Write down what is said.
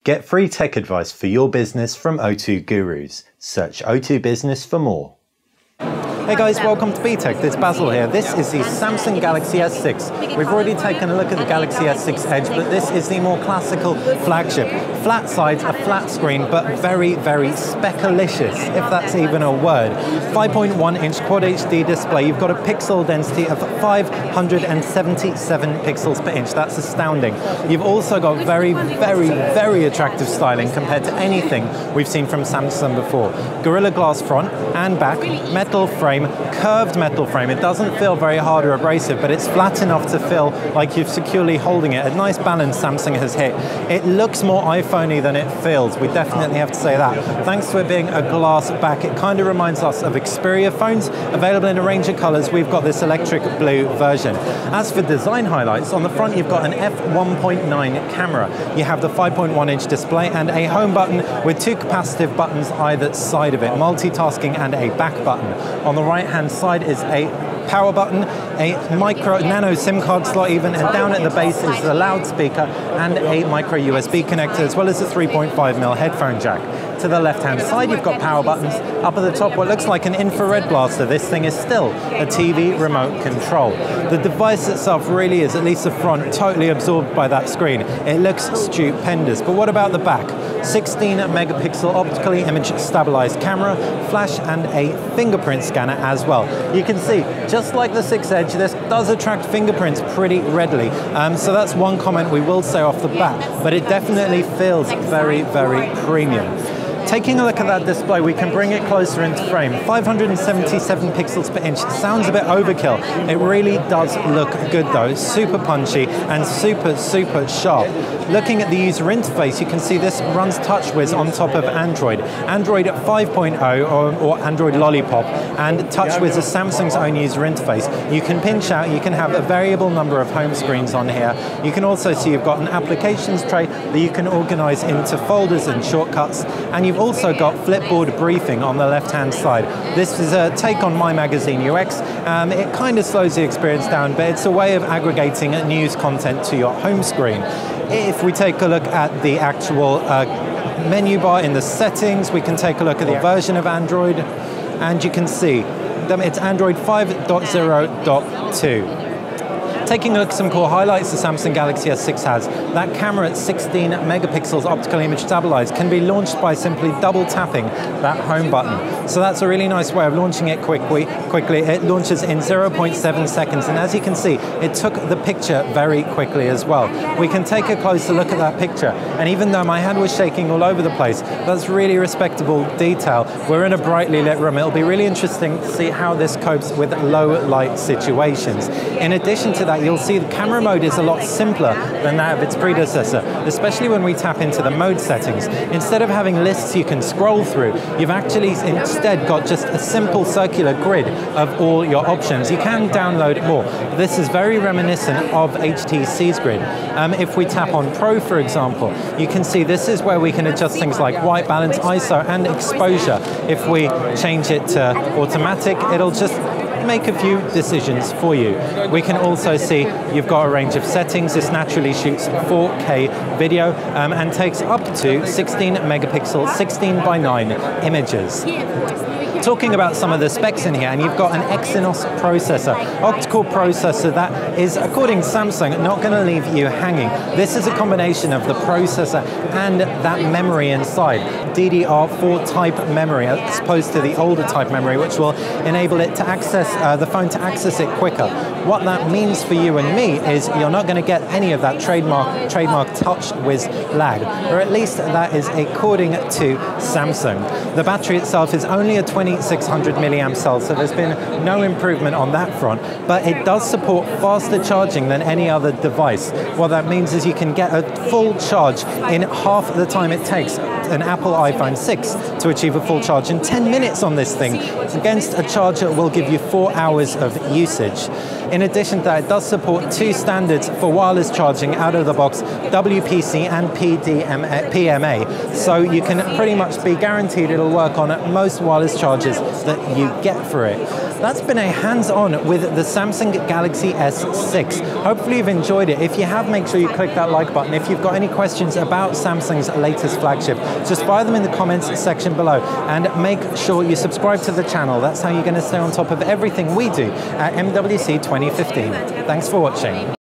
Get free tech advice for your business from O2 Gurus. Search O2 Business for more. Hey guys, welcome to BTech. It's Basil here. This is the Samsung Galaxy S6. We've already taken a look at the Galaxy S6 Edge, but this is the more classical flagship. Flat sides, a flat screen, but very, very speckalicious, if that's even a word. 5.1-inch QuadHD display. You've got a pixel density of 577 pixels per inch. That's astounding. You've also got very, very, very attractive styling compared to anything we've seen from Samsung before. Gorilla Glass front and back, metal frame, curved metal frame. It doesn't feel very hard or abrasive, but it's flat enough to feel like you're securely holding it. A nice balance Samsung has hit. It looks more iPhone-y than it feels. We definitely have to say that. Thanks to it being a glass back, it kind of reminds us of Xperia phones. Available in a range of colors, we've got this electric blue version. As for design highlights, on the front you've got an f1.9 camera. You have the 5.1-inch display and a home button with two capacitive buttons either side of it, multitasking and a back button. On the right-hand side is a power button, a nano SIM card slot even, and down at the base is the loudspeaker and a micro USB connector, as well as a 3.5mm headphone jack. To the left-hand side, you've got power buttons. Up at the top, what looks like an infrared blaster. This thing is still a TV remote control. The device itself really is, at least the front, totally absorbed by that screen. It looks stupendous. But what about the back? 16-megapixel optically image stabilized camera, flash, and a fingerprint scanner as well. You can see, just like the 6 Edge, this does attract fingerprints pretty readily. So that's one comment we will say off the bat, but it definitely feels very, very premium. Taking a look at that display, we can bring it closer into frame. 577 pixels per inch sounds a bit overkill. It really does look good though. It's super punchy and super, super sharp. Looking at the user interface, you can see this runs TouchWiz on top of Android. Android 5.0 or Android Lollipop, and TouchWiz is Samsung's own user interface. You can pinch out, you can have a variable number of home screens on here. You can also see you've got an applications tray that you can organize into folders and shortcuts, and you've also got Flipboard briefing on the left-hand side. This is a take on My Magazine UX. It kind of slows the experience down, but it's a way of aggregating news content to your home screen. If we take a look at the actual menu bar in the settings, we can take a look at the version of Android, and you can see it's Android 5.0.2. Taking a look at some core highlights the Samsung Galaxy S6 has, that camera at 16 megapixels optical image stabilized can be launched by simply double tapping that home button. So that's a really nice way of launching it quickly. It launches in 0.7 seconds, and as you can see, it took the picture very quickly as well. We can take a closer look at that picture, and even though my hand was shaking all over the place, that's really respectable detail. We're in a brightly lit room. It'll be really interesting to see how this copes with low light situations. In addition to that, you'll see the camera mode is a lot simpler than that of its predecessor, especially when we tap into the mode settings. Instead of having lists you can scroll through, you've actually instead got just a simple circular grid of all your options. You can download more. This is very reminiscent of HTC's grid. If we tap on Pro, for example, you can see this is where we can adjust things like white balance, ISO, and exposure. If we change it to automatic, it'll just make a few decisions for you. We can also see you've got a range of settings. This naturally shoots 4K video and takes up to 16 megapixel 16:9 images. Talking about some of the specs in here, and you've got an Exynos processor, octa-core processor that is, according to Samsung, not going to leave you hanging. This is a combination of the processor and that memory inside, DDR4 type memory, as opposed to the older type memory, which will enable it to access the phone to access it quicker. What that means for you and me is you're not going to get any of that trademark TouchWiz lag, or at least that is according to Samsung. The battery itself is only a 2600 milliamp cell, so there's been no improvement on that front, but it does support faster charging than any other device. What that means is you can get a full charge in half the time it takes an Apple iPhone 6 to achieve a full charge in 10 minutes on this thing, against a charger that will give you 4 hours of usage. In addition to that, it does support 2 standards for wireless charging out of the box, WPC and PMA, so you can pretty much be guaranteed it'll work on most wireless chargers that you get for it. that's been a hands-on with the Samsung Galaxy S6. Hopefully you've enjoyed it. If you have, make sure you click that like button. If you've got any questions about Samsung's latest flagship, just fire them in the comments section below, and make sure you subscribe to the channel. That's how you're going to stay on top of everything we do at MWC 2015. Thanks for watching.